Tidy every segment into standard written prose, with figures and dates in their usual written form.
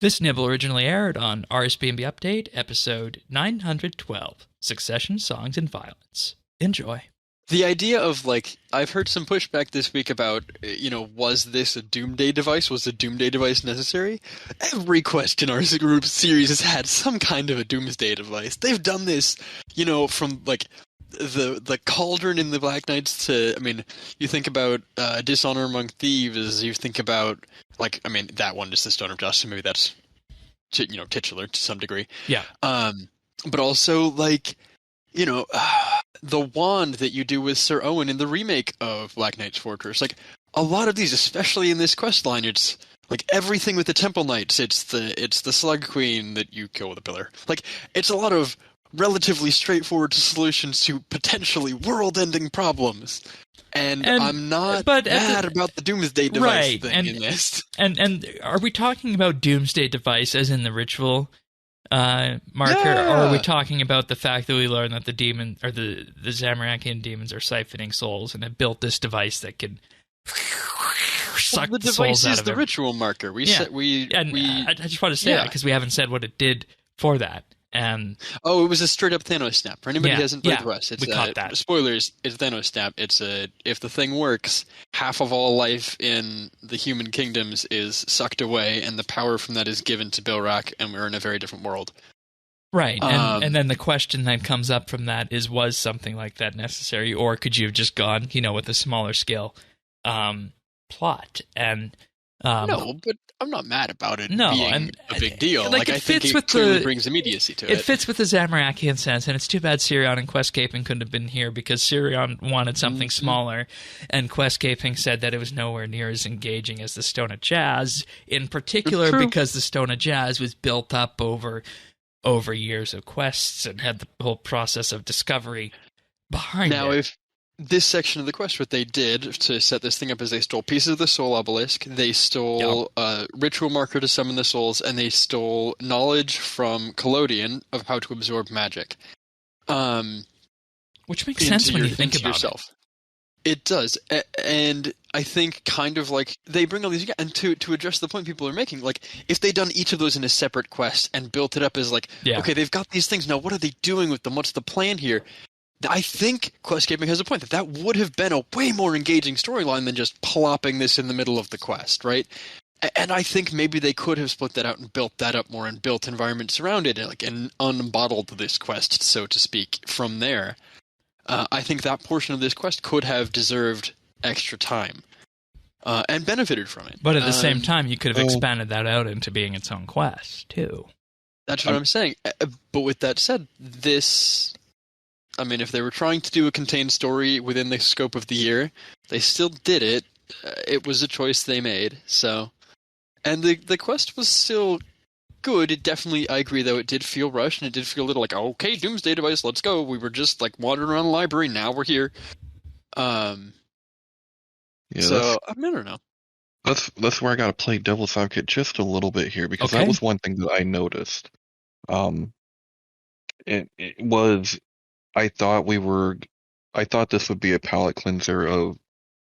This nibble originally aired on RSBANDB Update, episode 912, Succession, Songs, and Violence. Enjoy. The idea of, like, I've heard some pushback this week about, was this a doomsday device? Was a doomsday device necessary? Every quest in our group series has had some kind of a doomsday device. They've done this, from, like, the cauldron in the Black Knights to, you think about Dishonor Among Thieves, you think about, that one is the Stone of Justice, maybe that's, titular to some degree. Yeah. But also, the wand that you do with Sir Owen in the remake of Black Knight's Fortress. Like, a lot of these, especially in this quest line, it's like everything with the Temple Knights. It's the Slug Queen that you kill with a pillar. Like, it's a lot of relatively straightforward solutions to potentially world-ending problems. And I'm not mad about the Doomsday device thing in this. And are we talking about Doomsday device as in the ritual marker, or are we talking about the fact that we learned that the demon or the Zamorakian demons are siphoning souls and have built this device that can suck the souls out of the ritual marker. I just want to say that because we haven't said what it did for that. And it was a straight up Thanos snap. For anybody who hasn't played the rest, we caught that. Spoilers, it's Thanos snap. It's if the thing works, half of all life in the human kingdoms is sucked away, and the power from that is given to Bilrak, and we're in a very different world. Right, and then the question that comes up from that is, was something like that necessary, or could you have just gone, with a smaller scale plot? And no, but I'm not mad about it being a big deal. I think it clearly brings immediacy to it. It fits with the Zamorakian sense, and it's too bad Sirion and Questcaping couldn't have been here, because Sirion wanted something smaller, and Questcaping said that it was nowhere near as engaging as the Stone of Jazz, in particular because the Stone of Jazz was built up over years of quests and had the whole process of discovery behind it. Now, if this section of the quest, what they did to set this thing up is they stole pieces of the soul obelisk, they stole a ritual marker to summon the souls, and they stole knowledge from Collodion of how to absorb magic. Which makes sense when you think about yourself. It does. And I think kind of like they bring all these, and to address the point people are making, like if they'd done each of those in a separate quest and built it up as okay, they've got these things, now what are they doing with them? What's the plan here? I think Questcaping has a point that would have been a way more engaging storyline than just plopping this in the middle of the quest, right? And I think maybe they could have split that out and built that up more and built environments around it, and unbottled this quest, so to speak, from there. I think that portion of this quest could have deserved extra time and benefited from it. But at the same time, you could have expanded that out into being its own quest, too. That's what I'm saying. But with that said, this... if they were trying to do a contained story within the scope of the year, they still did it. It was a choice they made. So, and the quest was still good. It definitely, I agree, though, it did feel rushed, and it did feel a little like, okay, Doomsday device, let's go. We were just wandering around the library. Now we're here. So I don't know. That's where I got to play devil's advocate just a little bit here, because that was one thing that I noticed. It was. I thought this would be a palate cleanser of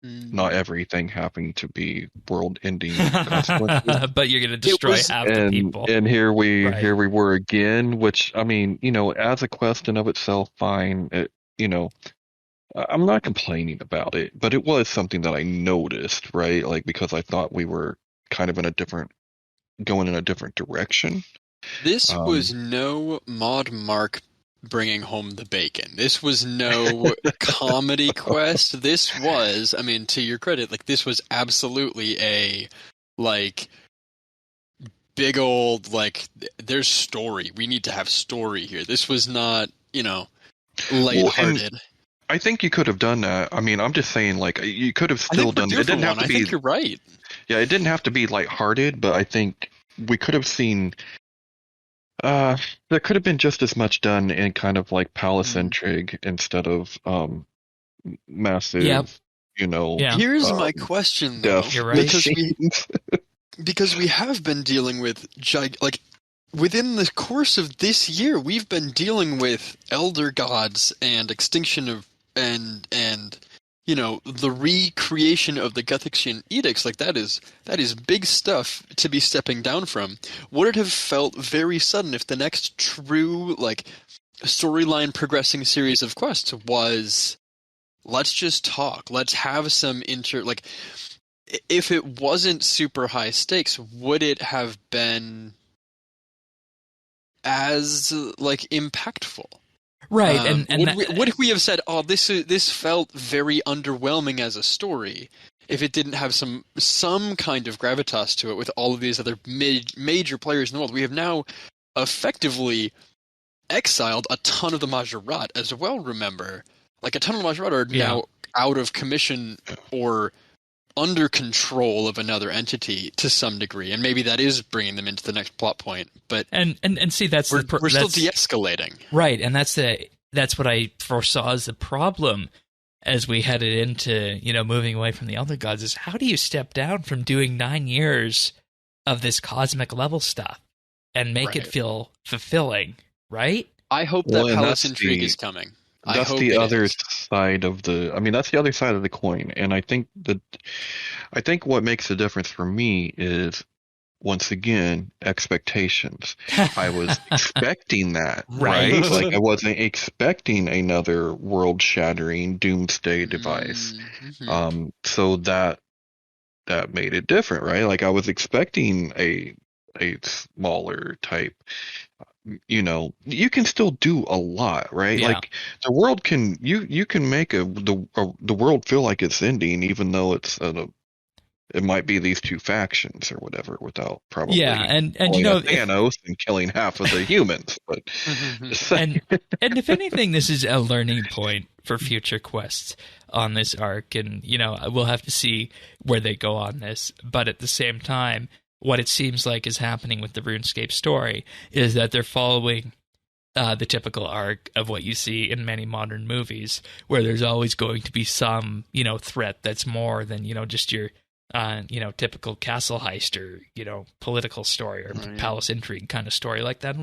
not everything having to be world-ending consequences. But you're going to destroy half the people. And here we were again, which, as a quest in of itself, fine. I'm not complaining about it, but it was something that I noticed, right? Because I thought we were kind of going in a different direction. This was no Mod Mark bringing home the bacon. This was no comedy quest. This was, to your credit, this was absolutely a, big old, there's story. We need to have story here. This was not, lighthearted. Well, I think you could have done that. I'm just saying, you could have still done it. It didn't have to be. I think you're right. Yeah, it didn't have to be lighthearted, but I think we could have seen. There could have been just as much done in kind of palace intrigue instead of massive, Here's my question, though. You're right. Because we have been dealing with, within the course of this year, we've been dealing with elder gods and extinction of, and the recreation of the Guthixian edicts, like that is big stuff to be stepping down from. Would it have felt very sudden if the next true, like, storyline progressing series of quests was, let's just talk, let's have some like, if it wasn't super high stakes, would it have been as, like, impactful? Right, would we have said, "Oh, this felt very underwhelming as a story," if it didn't have some kind of gravitas to it with all of these other major players in the world? We have now effectively exiled a ton of the Majorat as well. Remember, like, a ton of the Majorat are now out of commission or under control of another entity to some degree, and maybe that is bringing them into the next plot point. But and see, we're still de-escalating, right? And that's what I foresaw as the problem as we headed into moving away from the Elder Gods. Is how do you step down from doing 9 years of this cosmic level stuff and make it feel fulfilling, right? I hope that Palace Intrigue is coming. That's the other side of that's the other side of the coin. And I think what makes the difference for me is, once again, expectations. I was expecting that, right? Like, I wasn't expecting another world-shattering doomsday device. Mm-hmm. So that made it different, right? Like, I was expecting a smaller type. You can still do a lot, right? Yeah. Like, the world can you can make the world feel like it's ending, even though it might be these two factions or whatever, without probably and Thanos and killing half of the humans. But and if anything, this is a learning point for future quests on this arc, and we'll have to see where they go on this. But at the same time, what it seems like is happening with the RuneScape story is that they're following the typical arc of what you see in many modern movies, where there's always going to be some, threat that's more than, just your, typical castle heist or, political story or palace intrigue kind of story like that.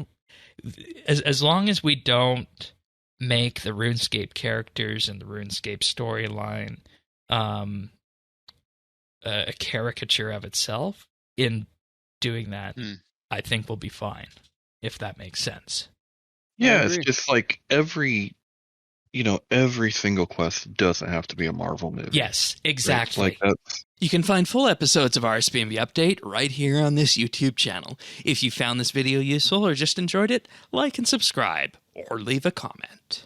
As long as we don't make the RuneScape characters and the RuneScape storyline a caricature of itself, in doing that, I think we'll be fine, if that makes sense. Yeah, it's just like every single quest doesn't have to be a Marvel movie. Yes, exactly. Right? Like, you can find full episodes of RSBANDB Update right here on this YouTube channel. If you found this video useful or just enjoyed it, like and subscribe, or leave a comment.